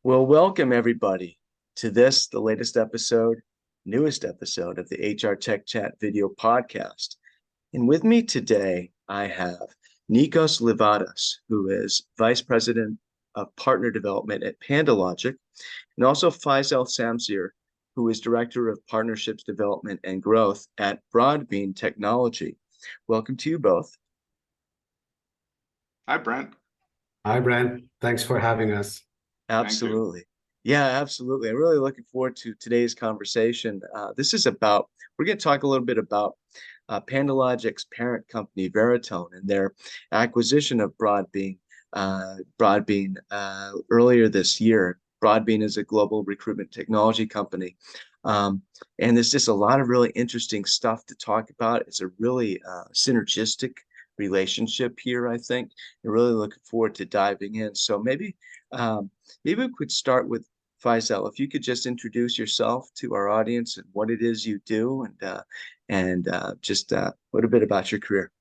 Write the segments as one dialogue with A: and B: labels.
A: Well, welcome everybody to this, the latest episode, newest episode of the HR Tech Chat video podcast. And with me today, I have Nikos Livadas, who is Vice President of Partner Development at PandoLogic, and also Faisel Samseer, who is Director of Partnerships Development and Growth at Broadbean Technology. Welcome to you both.
B: Hi, Brent.
C: Hi, Brent. Thanks for having us.
A: Absolutely. Yeah, absolutely. I'm really looking forward to today's conversation. We're going to talk a little bit about PandoLogic's parent company, Veritone, and their acquisition of Broadbean earlier this year. Broadbean is a global recruitment technology company. And there's just a lot of really interesting stuff to talk about. It's a really synergistic relationship here, I think. I'm really looking forward to diving in. So maybe we could start with Faisel. If you could just introduce yourself to our audience and what it is you do, and just what a bit about your career.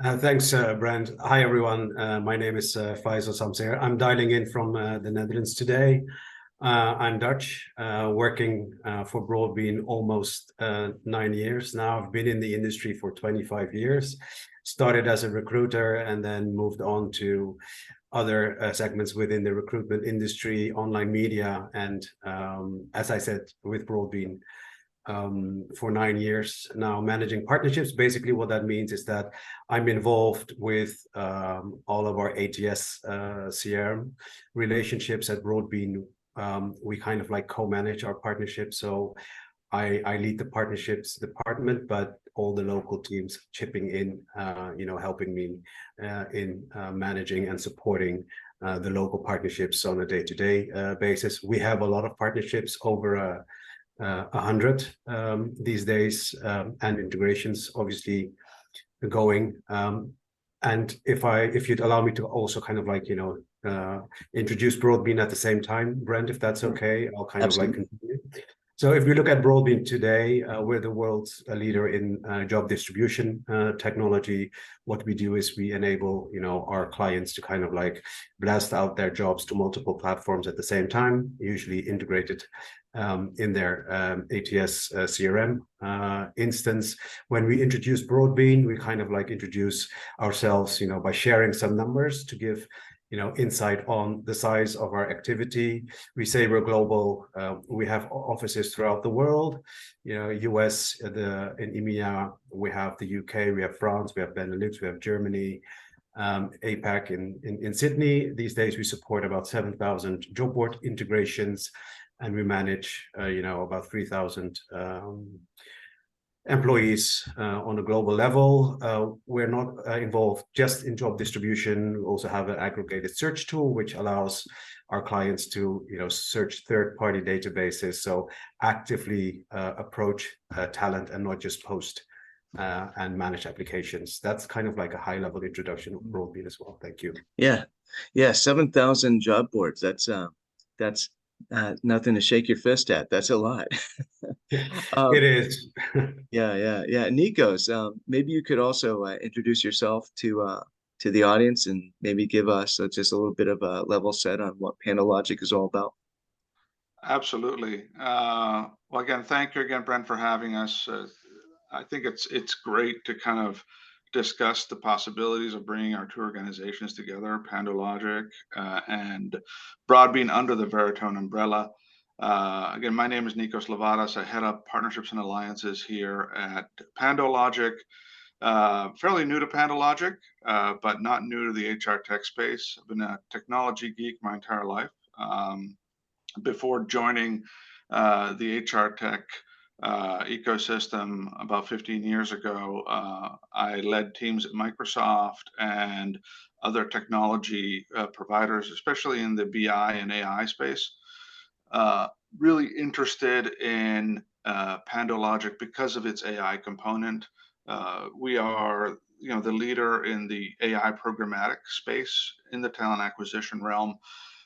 C: Thanks, Brent. Hi, everyone. My name is Faisel Samseer. I'm dialing in from the Netherlands today. I'm Dutch, working for Broadbean almost 9 years now. I've been in the industry for 25 years. Started as a recruiter and then moved on to other segments within the recruitment industry, online media, and as I said, with Broadbean for 9 years now, managing partnerships. Basically, what that means is that I'm involved with all of our ATS CRM relationships at Broadbean. We kind of like co-manage our partnerships. So I lead the partnerships department, but all the local teams chipping in, helping me in managing and supporting the local partnerships on a day-to-day basis. We have a lot of partnerships, over 100 these days, and integrations obviously going. And if you'd allow me to also kind of like, introduce Broadbean at the same time, Brent, if that's okay, I'll kind
A: Absolutely.
C: of like continue. So if we look at Broadbean today, we're the world's leader in job distribution technology. What we do is we enable, our clients to kind of like blast out their jobs to multiple platforms at the same time, usually integrated in their ATS CRM instance. When we introduce Broadbean, we kind of like introduce ourselves, by sharing some numbers to give insight on the size of our activity. We say we're global. We have offices throughout the world, US, in EMEA, we have the UK, we have France, we have Benelux, we have Germany, APAC in Sydney. These days we support about 7,000 job board integrations, and we manage, about 3,000 employees on a global level. We're not involved just in job distribution. We also have an aggregated search tool, which allows our clients to search third-party databases, so actively approach talent and not just post and manage applications. That's kind of like a high-level introduction of Broadbean as well. Thank you.
A: Yeah, 7,000 job boards. That's nothing to shake your fist at. That's a lot.
C: It is.
A: Yeah. Nikos, maybe you could also introduce yourself to the audience and maybe give us just a little bit of a level set on what PandoLogic is all about.
B: Absolutely. Well, again, thank you again, Brent, for having us. I think it's great to kind of discuss the possibilities of bringing our two organizations together, PandoLogic and Broadbean, under the Veritone umbrella. Again, my name is Nikos Livadas. I head up partnerships and alliances here at PandoLogic. Fairly new to PandoLogic, but not new to the HR tech space. I've been a technology geek my entire life. Before joining the HR tech ecosystem about 15 years ago, I led teams at Microsoft and other technology providers, especially in the BI and AI space. Really interested in PandoLogic because of its AI component. We are, the leader in the AI programmatic space in the talent acquisition realm.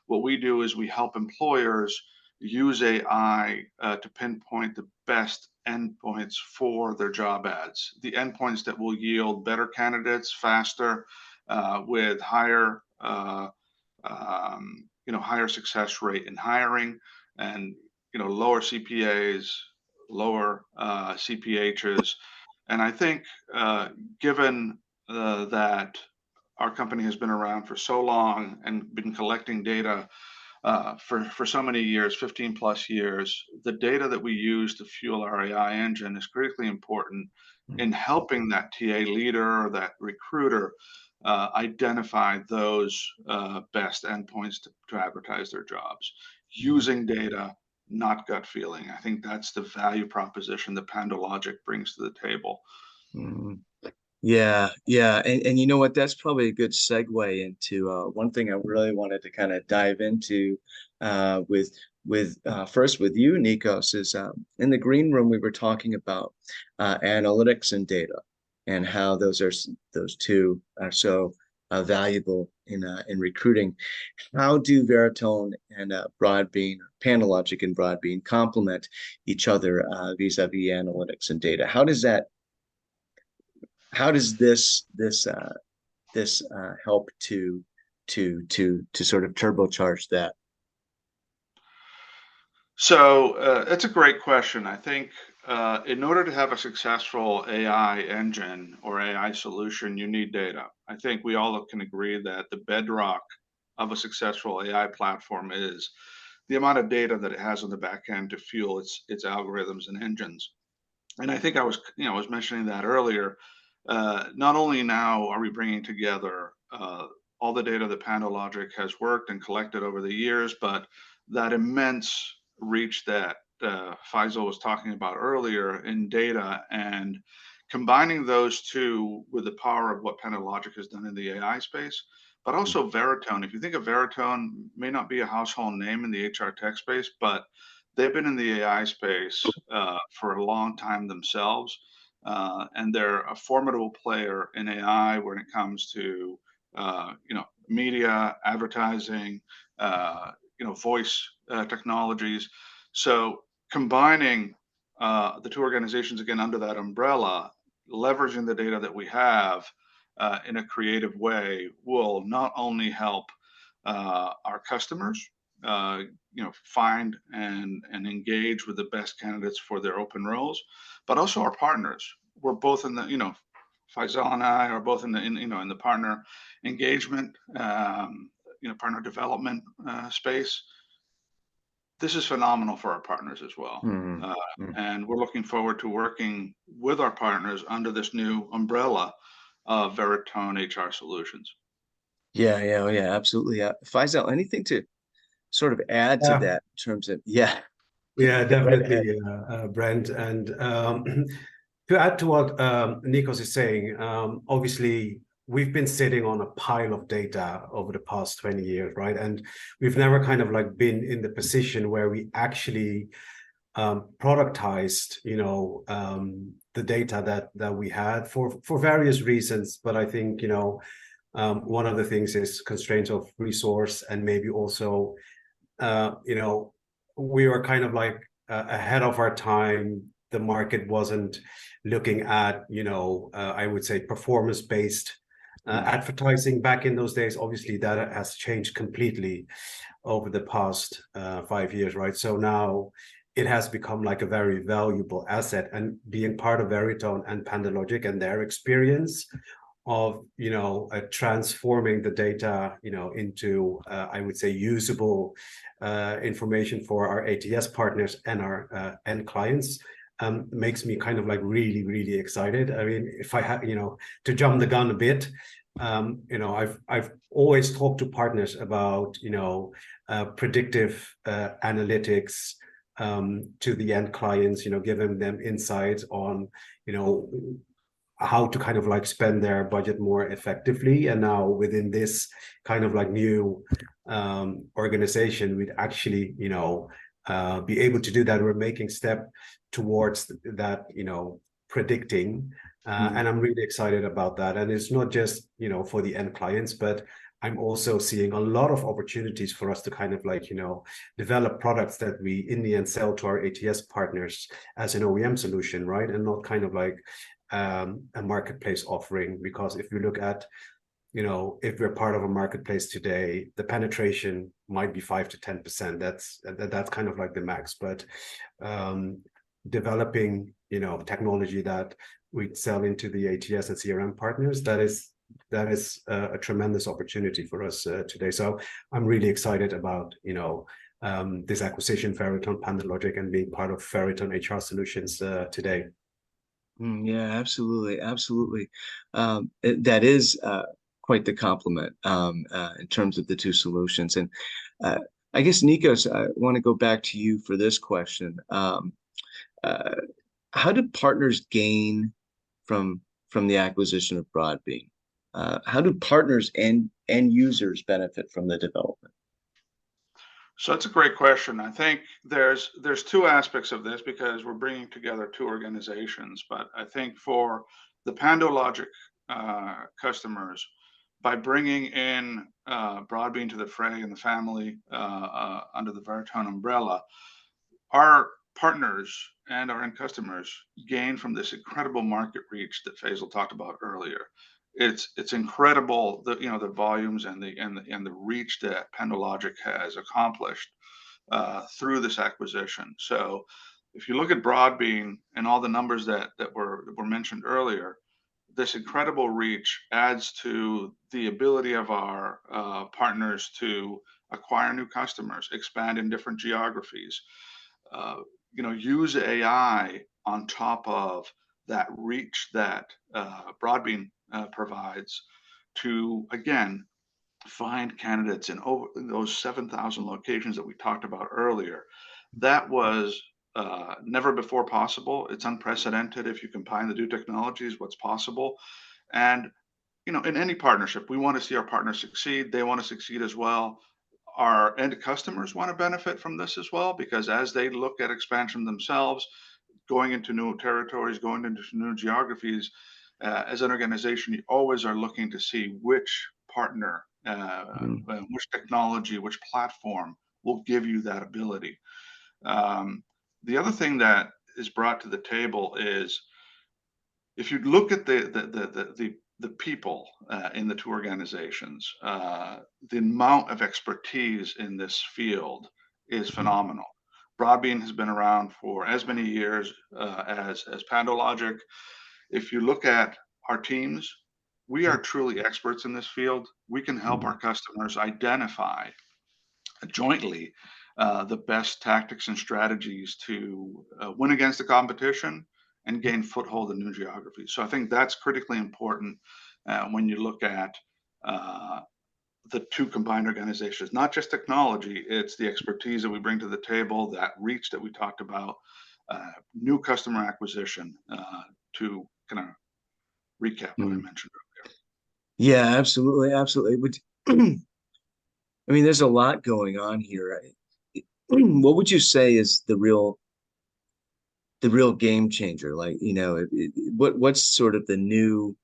B: What we do is we help employers use AI to pinpoint the best endpoints for their job ads, the endpoints that will yield better candidates faster, with higher higher success rate in hiring, and lower CPAs, lower CPHs. And I think given that our company has been around for so long and been collecting data for so many years, 15 plus years, the data that we use to fuel our AI engine is critically important in helping that TA leader or that recruiter identify those best endpoints to advertise their jobs using data, not gut feeling. I think that's the value proposition that PandoLogic brings to the table.
A: Mhm. Yeah, yeah. And you know what? That's probably a good segue into one thing I really wanted to kind of dive into with first with you, Nikos, is in the green room we were talking about analytics and data and how those two are so valuable in recruiting. How do Veritone and Broadbean, PandoLogic and Broadbean complement each other vis-a-vis analytics and data? How does this help to sort of turbocharge that?
B: So it's a great question. I think in order to have a successful AI engine or AI solution, you need data. I think we all can agree that the bedrock of a successful AI platform is the amount of data that it has on the back end to fuel its algorithms and engines. And I think I was mentioning that earlier. Not only now are we bringing together all the data that PandoLogic has worked and collected over the years, but that immense reach that Faisel was talking about earlier in data, and combining those two with the power of what PandoLogic has done in the AI space, but also Veritone. If you think of Veritone, may not be a household name in the HR tech space, but they've been in the AI space for a long time themselves, and they're a formidable player in AI when it comes to media, advertising, voice technologies. So combining the two organizations again under that umbrella, leveraging the data that we have in a creative way will not only help our customers find and engage with the best candidates for their open roles, but also our partners. We're both in the Faisal and I are both in the partner engagement, partner development space. This is phenomenal for our partners as well. And we're looking forward to working with our partners under this new umbrella of Veritone HR Solutions.
A: Yeah, absolutely. Faisal, anything to sort of add to that in terms of,
C: yeah,
A: yeah, right ahead.
C: definitely, Brent. And to add to what Nikos is saying, obviously, we've been sitting on a pile of data over the past 20 years, right? And we've never kind of like been in the position where we actually productized, the data that we had for various reasons. But I think, one of the things is constraints of resource, and maybe also, we were kind of like ahead of our time. The market wasn't looking at, I would say, performance-based advertising back in those days. Obviously, that has changed completely over the past 5 years, right? So now it has become like a very valuable asset, and being part of Veritone and PandoLogic and their experience of transforming the data into I would say usable information for our ATS partners and our end clients makes me kind of like really excited. I mean, if I had to jump the gun a bit, I've always talked to partners about predictive analytics to the end clients, giving them insights on how to kind of like spend their budget more effectively. And now within this kind of like new organization, we'd actually, be able to do that. We're making step towards that, predicting. And I'm really excited about that. And it's not just, for the end clients, but I'm also seeing a lot of opportunities for us to kind of like, develop products that we in the end sell to our ATS partners as an OEM solution, right? And not kind of like a marketplace offering. Because if you look at if we're part of a marketplace today, the penetration might be 5 to 10%. That's kind of like the max. But developing, technology that we sell into the ATS and CRM partners, that is a tremendous opportunity for us today. So I'm really excited about, this acquisition, Veritone, PandoLogic, and being part of Veritone HR Solutions today.
A: Yeah, absolutely, absolutely. That is quite the compliment in terms of the two solutions. And I guess, Nikos, I want to go back to you for this question. How do partners gain from the acquisition of Broadbean? How do partners and users benefit from the development?
B: So that's a great question. I think there's two aspects of this because we're bringing together two organizations. But I think for the PandoLogic customers, by bringing in Broadbean to the fray and the family under the Veritone umbrella, our partners and our end customers gain from this incredible market reach that Faisal talked about earlier. It's incredible the volumes and the reach that PandoLogic has accomplished through this acquisition. So if you look at Broadbean and all the numbers that were mentioned earlier, this incredible reach adds to the ability of our partners to acquire new customers, expand in different geographies, use AI on top of that reach that Broadbean provides to, again, find candidates in over those 7,000 locations that we talked about earlier. That was never before possible. It's unprecedented. If you combine the two technologies, what's possible. And, in any partnership, we want to see our partners succeed. They want to succeed as well. Our end customers want to benefit from this as well, because as they look at expansion themselves, going into new territories, going into new geographies, as an organization, you always are looking to see which partner, which technology, which platform will give you that ability. The other thing that is brought to the table is if you look at the people in the two organizations, the amount of expertise in this field is phenomenal. Broadbean has been around for as many years as PandoLogic. If you look at our teams, we are truly experts in this field. We can help our customers identify jointly the best tactics and strategies to win against the competition and gain foothold in new geographies. So I think that's critically important when you look at the two combined organizations. Not just technology, it's the expertise that we bring to the table, that reach that we talked about, new customer acquisition, to kind of recap what I mentioned earlier.
A: Yeah, absolutely, absolutely. I mean, there's a lot going on here. What would you say is the real game changer? Like, what's sort of the new,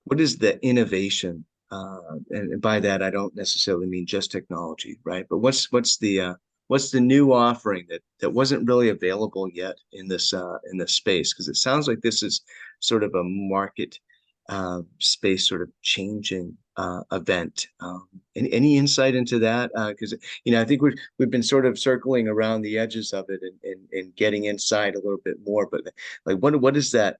A: what is the innovation? And by that, I don't necessarily mean just technology, right? But what's the new offering that wasn't really available yet in this space? Because it sounds like this is sort of a market space sort of changing event. Any insight into that? Because I think we've been sort of circling around the edges of it and getting inside a little bit more. But like, what is that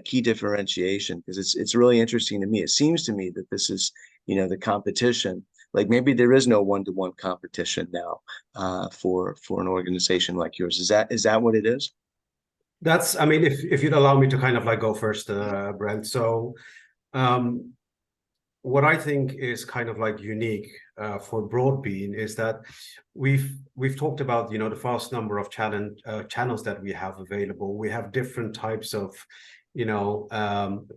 A: key differentiation? Because it's really interesting to me. It seems to me that this is the competition. Like maybe there is no one-to-one competition now for an organization like yours. Is that what it is?
C: I mean, if you'd allow me to kind of like go first, Brent. So what I think is kind of like unique for Broadbean is that we've talked about the vast number of channels that we have available. We have different types of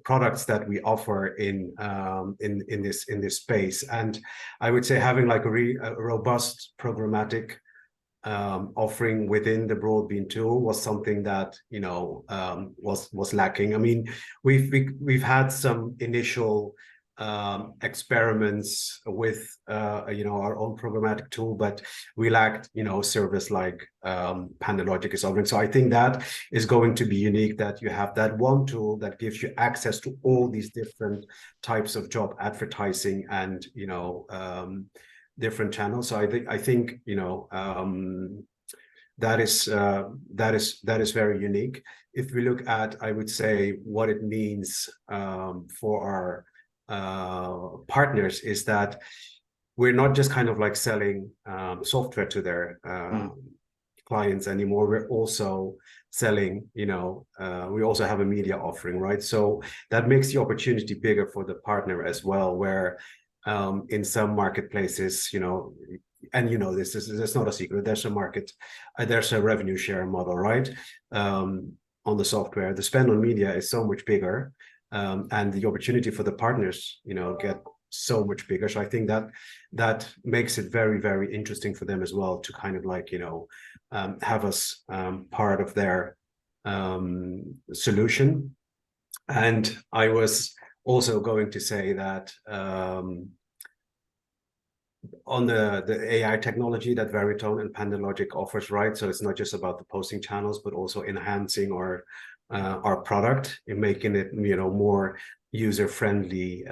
C: products that we offer in this space, and I would say having like a robust programmatic offering within the Broadbean tool was something that was lacking. I mean, we've had some initial experiments with our own programmatic tool, but we lacked service like PandoLogic is offering. So I think that is going to be unique, that you have that one tool that gives you access to all these different types of job advertising and different channels. So I think that is very unique. If we look at, I would say, what it means for our partners, is that we're not just kind of like selling software to their clients anymore. We're also selling, we also have a media offering, right? So that makes the opportunity bigger for the partner as well, where in some marketplaces, and this is not a secret, there's a market, there's a revenue share model, right? On the software, the spend on media is so much bigger, and the opportunity for the partners, get so much bigger. So I think that makes it very, very interesting for them as well to kind of like, have us part of their solution. And I was also going to say that on the AI technology that Veritone and PandoLogic offers, right? So it's not just about the posting channels, but also enhancing our product and making it, more user-friendly,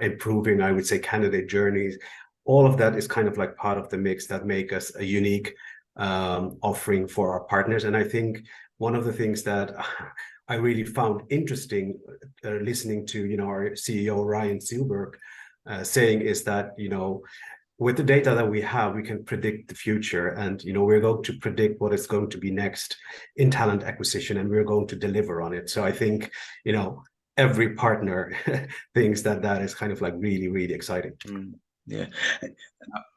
C: improving, I would say, candidate journeys. All of that is kind of like part of the mix that make us a unique offering for our partners. And I think one of the things that I really found interesting listening to, our CEO, Ryan Seelberg, saying is that, with the data that we have, we can predict the future, and we're going to predict what is going to be next in talent acquisition, and we're going to deliver on it. So I think every partner thinks that is kind of like really, really exciting.
A: Yeah,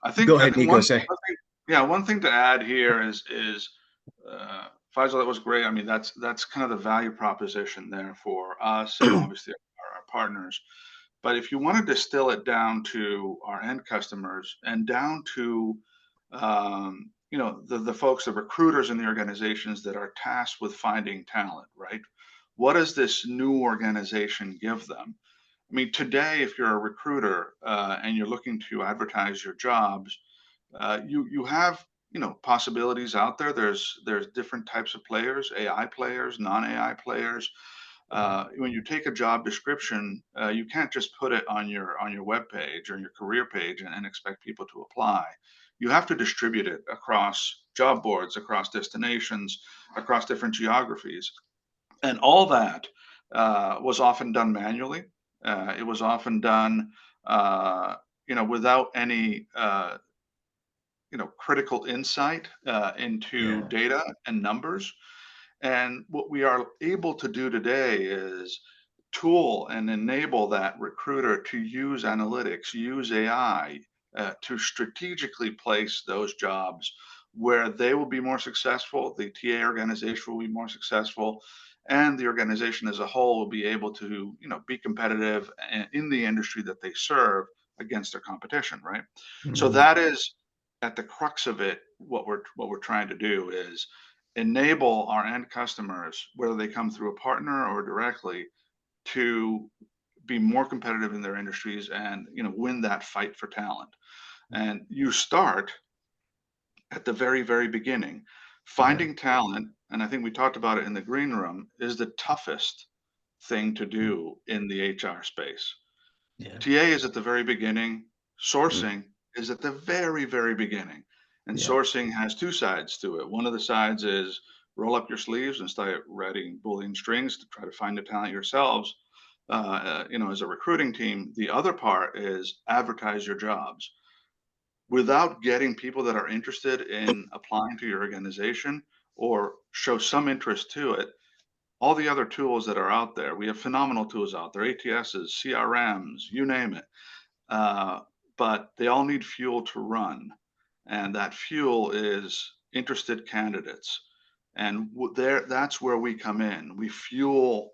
B: I think.
A: Go ahead, Nikos.
B: One thing to add here is Faisal, that was great. I mean, that's kind of the value proposition there for us and obviously our partners. But if you want to distill it down to our end customers and down to the folks, the recruiters in the organizations that are tasked with finding talent, right? What does this new organization give them? I mean, today, if you're a recruiter and you're looking to advertise your jobs, you have possibilities out there. There's different types of players, AI players, non-AI players. When you take a job description, you can't just put it on your web page or your career page and expect people to apply. You have to distribute it across job boards, across destinations, across different geographies, and all that was often done manually. It was often done, without any critical insight into data and numbers. And what we are able to do today is tool and enable that recruiter to use analytics, use AI to strategically place those jobs where they will be more successful, the TA organization will be more successful, and the organization as a whole will be able to, be competitive in the industry that they serve against their competition, right? So that is at the crux of it. What we're trying to do is enable our end customers, whether they come through a partner or directly, to be more competitive in their industries and win that fight for talent. And you start at the very, very beginning. Finding talent, and I think we talked about it in the green room, is the toughest thing to do in the HR space. TA is at the very beginning. Sourcing is at the very, very beginning. And sourcing has two sides to it. One of the sides is roll up your sleeves and start writing Boolean strings to try to find the talent yourselves, as a recruiting team. The other part is advertise your jobs. Without getting people that are interested in applying to your organization or show some interest to it, all the other tools that are out there, we have phenomenal tools out there, ATSs, CRMs, you name it. But they all need fuel to run. And that fuel is interested candidates. And that's where we come in. We fuel,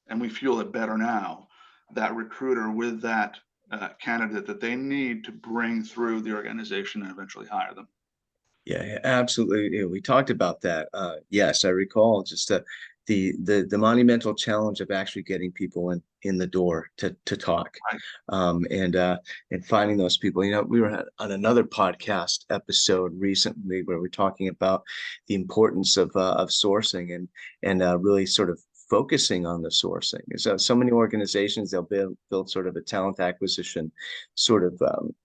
B: and we fuel it better now, that recruiter with that candidate that they need to bring through the organization and eventually hire them.
A: Yeah, absolutely. We talked about that. Yes, I recall just the monumental challenge of actually getting people in the door to talk, and finding those people. You know, we were on another podcast episode recently where we're talking about the importance of sourcing and really sort of focusing on the sourcing. So many organizations, they'll build sort of a talent acquisition sort of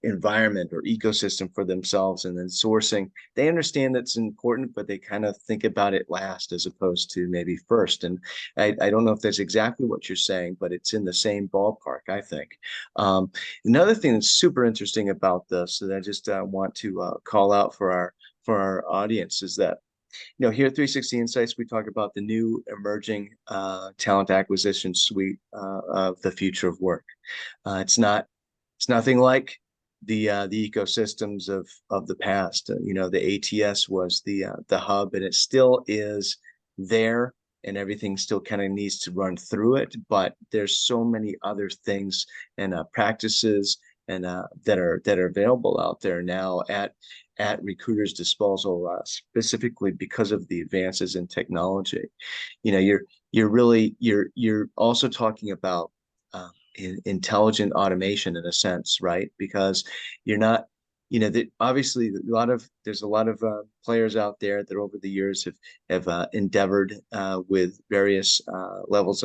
A: environment or ecosystem for themselves, and then sourcing, they understand that's important, but they kind of think about it last as opposed to maybe first. And I don't know if that's exactly what you're saying, but it's in the same ballpark, I think. Another thing that's super interesting about this that I just want to call out for our audience is that, you know, here at 360 Insights, we talk about the new emerging talent acquisition suite of the future of work. It's nothing like the ecosystems of the past. You know, the ATS was the hub, and it still is there, and everything still kind of needs to run through it. But there's so many other things and practices and that are available out there now at recruiters' disposal, specifically because of the advances in technology. You know, you're also talking about intelligent automation in a sense, right? Because you're not, you know, that obviously there's a lot of players out there that over the years have endeavored with various levels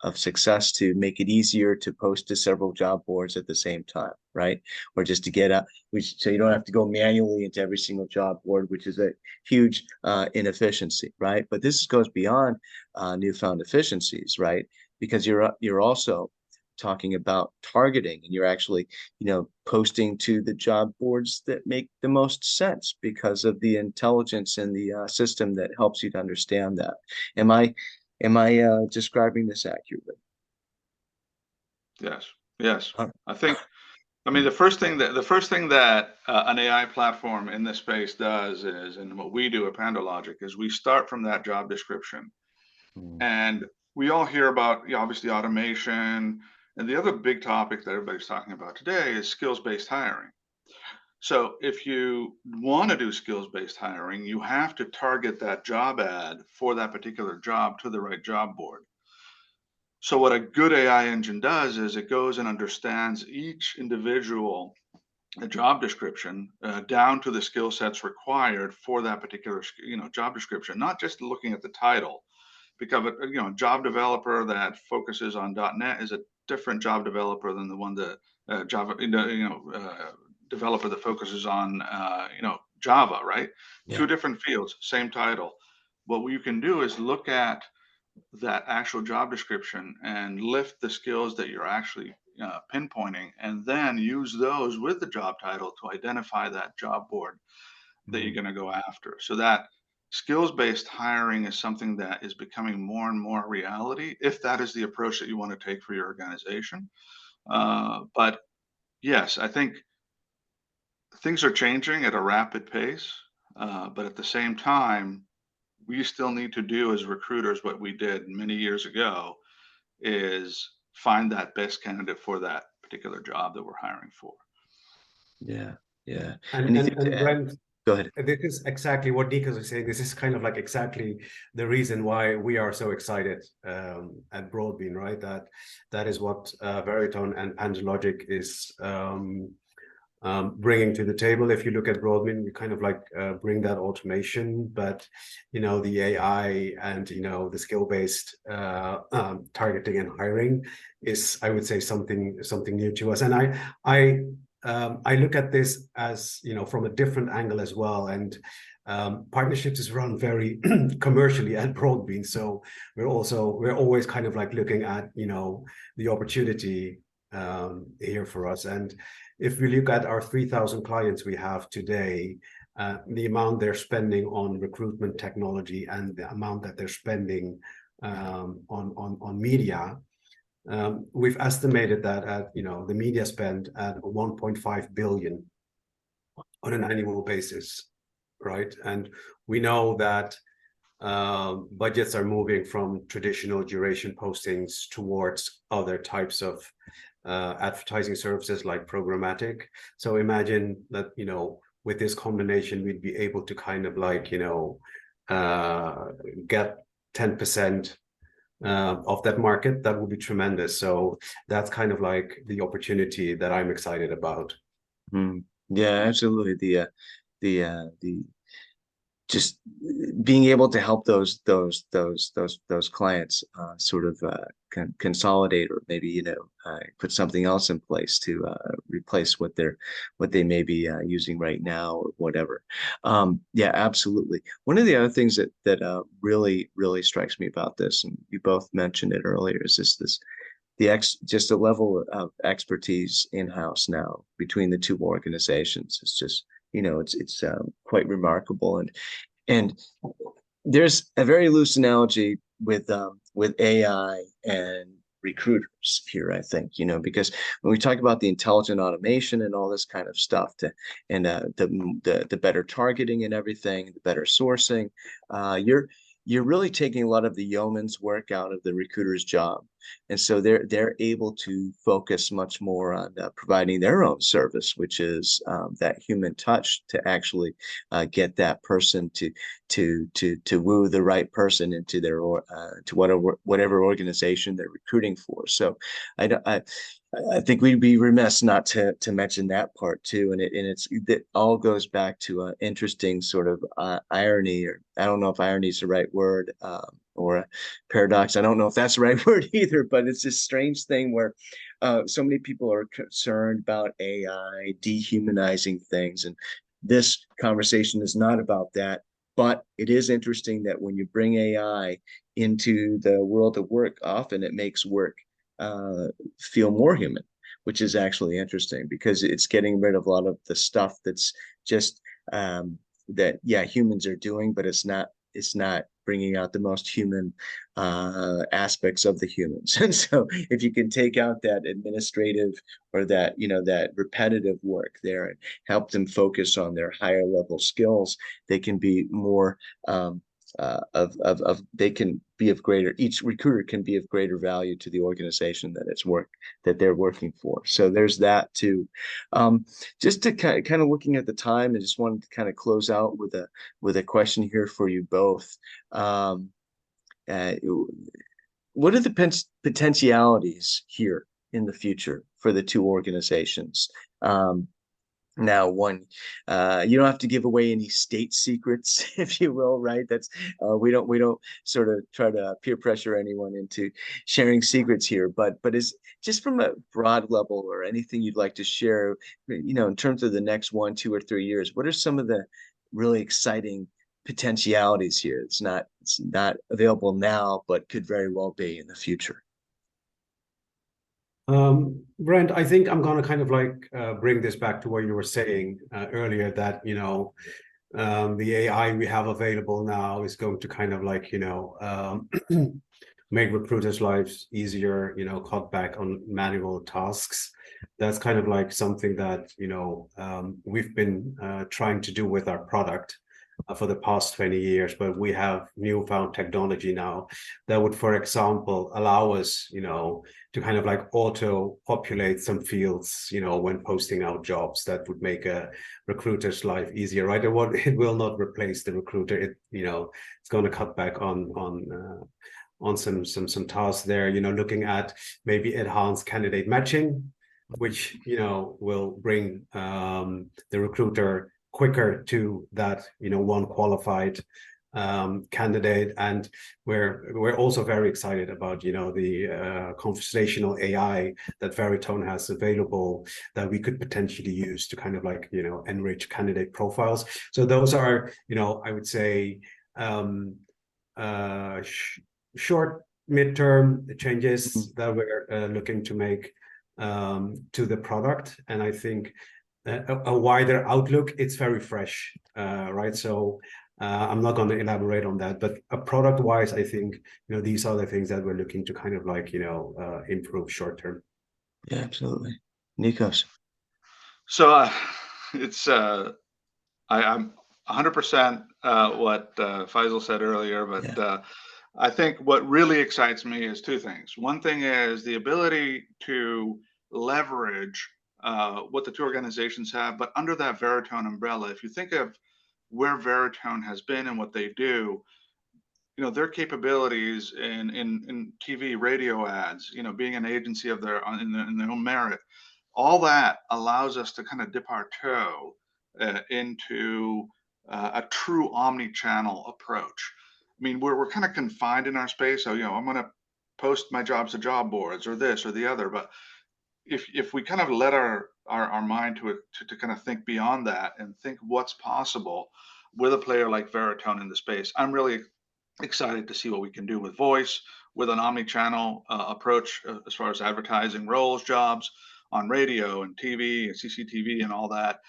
A: of success to make it easier to post to several job boards at the same time, right? Or just to get up, so you don't have to go manually into every single job board, which is a huge inefficiency, right? But this goes beyond newfound efficiencies, right? Because you're also talking about targeting, and you're actually, you know, posting to the job boards that make the most sense because of the intelligence in the system that helps you to understand that. Am I describing this accurately?
B: Yes, yes.
A: Uh,
B: I think, I mean, the first thing that an AI platform in this space does is, and what we do at PandoLogic, is we start from that job description.
A: mm,
B: And we all hear about, you know, obviously automation. And the other big topic that everybody's talking about today is skills-based hiring. So if you want to do skills-based hiring, you have to target that job ad for that particular job to the right job board. So what a good AI engine does is it goes and understands each individual job description down to the skill sets required for that particular, you know, job description, not just looking at the title, because, you know, a job developer that focuses on .NET is a different job developer than the one that Java, developer that focuses on, Java, right?
A: yeah.
B: Two different fields, same title. What you can do is look at that actual job description and lift the skills that you're actually pinpointing, and then use those with the job title to identify that job board that you're
A: Mm,
B: going to go after. So that skills-based hiring is something that is becoming more and more reality, if that is the approach that you want to take for your organization. But yes, I think things are changing at a rapid pace. But at the same time, we still need to do as recruiters what we did many years ago, is find that best candidate for that particular job that we're hiring for.
A: yeah, yeah.
C: And
A: Anything
C: and
A: to
C: and
A: add?
C: Brent,
A: Go ahead.
C: this is exactly what Nikos is saying. This is kind of like exactly the reason why we are so excited at Broadbean, right? That is what Veritone and PandoLogic is bringing to the table. If you look at Broadbean, we kind of like bring that automation, but you know, the AI and, you know, the skill-based targeting and hiring is, I would say, something new to us. And I look at this as, you know, from a different angle as well. And partnerships is run very commercially at Broadbean, so we're always kind of like looking at, you know, the opportunity here for us. And if we look at our 3,000 clients we have today, the amount they're spending on recruitment technology and the amount that they're spending on media, we've estimated that at, you know, the media spend at 1.5 billion on an annual basis, right? And we know that budgets are moving from traditional duration postings towards other types of advertising services like programmatic. So imagine that, you know, with this combination, we'd be able to kind of like, you know, get 10% of that market, that would be tremendous. So that's kind of like the opportunity that I'm excited about.
A: Yeah, absolutely. The just being able to help those clients sort of consolidate, or maybe put something else in place to replace what they may be using right now or whatever. Yeah, absolutely. One of the other things that really strikes me about this, and you both mentioned it earlier, is just a level of expertise in-house now between the two organizations. It's just, it's quite remarkable. And there's a very loose analogy with AI and recruiters here, I think, because when we talk about the intelligent automation and all this kind of stuff, and the better targeting and everything, the better sourcing, you're really taking a lot of the yeoman's work out of the recruiter's job. And so they're able to focus much more on providing their own service, which is that human touch to actually get that person to woo the right person into their to whatever organization they're recruiting for. So I think we'd be remiss not to mention that part too. And it all goes back to an interesting sort of irony, or I don't know if irony is the right word, or a paradox. I don't know if that's the right word either, but it's this strange thing where so many people are concerned about AI dehumanizing things. And this conversation is not about that. But it is interesting that when you bring AI into the world of work, often it makes work feel more human, which is actually interesting, because it's getting rid of a lot of the stuff that's just that, yeah, humans are doing, but it's not bringing out the most human aspects of the humans. And so if you can take out that administrative or that, that repetitive work there and help them focus on their higher level skills, they can be more they can be of greater, each recruiter can be of greater value to the organization that they're working for. So there's that too. Just to kind of looking at the time, I just wanted to kind of close out with a question here for you both. What are the potentialities here in the future for the two organizations? Now, one, you don't have to give away any state secrets, if you will, right? That's we don't sort of try to peer pressure anyone into sharing secrets here, but is just from a broad level, or anything you'd like to share, in terms of the next 1, 2, or 3 years, what are some of the really exciting potentialities here? It's not available now, but could very well be in the future.
C: Brent, I think I'm going to kind of like bring this back to what you were saying earlier, that, the AI we have available now is going to kind of like, make recruiters' lives easier, cut back on manual tasks. That's kind of like something that, we've been trying to do with our product for the past 20 years, but we have newfound technology now that would, for example, allow us, to kind of like auto-populate some fields, when posting out jobs. That would make a recruiter's life easier, right? It will not replace the recruiter. It's going to cut back on some tasks there, looking at maybe enhanced candidate matching, which, will bring the recruiter quicker to that, one qualified candidate. And we're also very excited about, the conversational AI that Veritone has available, that we could potentially use to kind of like, enrich candidate profiles. So those are, I would say, short midterm changes that we're looking to make to the product. And I think a wider outlook, it's very fresh, right? So I'm not going to elaborate on that, but product wise, I think, these are the things that we're looking to kind of like, improve short term.
A: Yeah, absolutely. Nikos.
B: So I'm 100% what Faisel said earlier, but yeah. I think what really excites me is two things. One thing is the ability to leverage what the two organizations have, but under that Veritone umbrella. If you think of where Veritone has been and what they do, their capabilities in TV, radio ads, being an agency of their in their own merit, all that allows us to kind of dip our toe into a true omni-channel approach. I mean, we're kind of confined in our space. So, I'm going to post my jobs to job boards or this or the other. But if we kind of let our mind to kind of think beyond that and think what's possible with a player like Veritone in the space, I'm really excited to see what we can do with voice, with an omni-channel approach as far as advertising roles, jobs on radio and TV and CCTV and all that.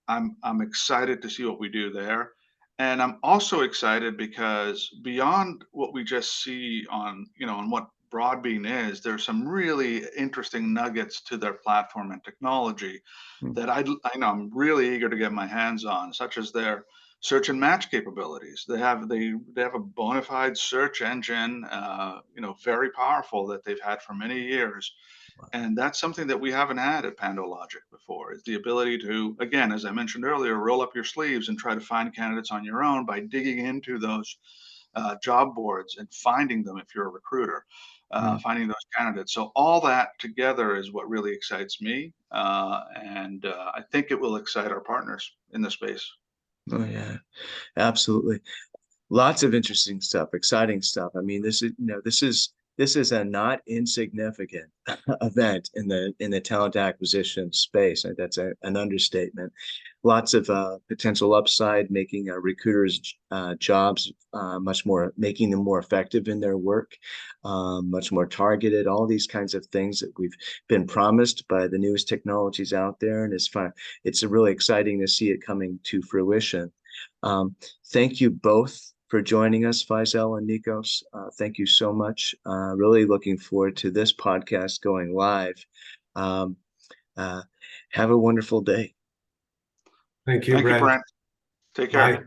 B: I'm excited to see what we do there. And I'm also excited because beyond what we just see on what Broadbean is, there's some really interesting nuggets to their platform and technology
A: Mm.
B: that I know I'm really eager to get my hands on, such as their search and match capabilities. They have a bona fide search engine, very powerful, that they've had for many years. And that's something that we haven't had at PandoLogic before, is the ability to, again, as I mentioned earlier, roll up your sleeves and try to find candidates on your own by digging into those job boards and finding them if you're a recruiter,
A: Mm.
B: finding those candidates. So all that together is what really excites me. And I think it will excite our partners in the space.
A: Oh yeah, absolutely. Lots of interesting stuff, exciting stuff. I mean, this is a not insignificant event in the talent acquisition space. That's an understatement. Lots of potential upside, making recruiters' jobs making them more effective in their work, much more targeted. All these kinds of things that we've been promised by the newest technologies out there, and it's fun. It's really exciting to see it coming to fruition. Thank you both for joining us, Faisel and Nikos. Thank you so much. Really looking forward to this podcast going live. Um, have a wonderful day.
C: Thank you,
B: Thank you,
C: Brent.
B: Brent. Take care.
C: Bye.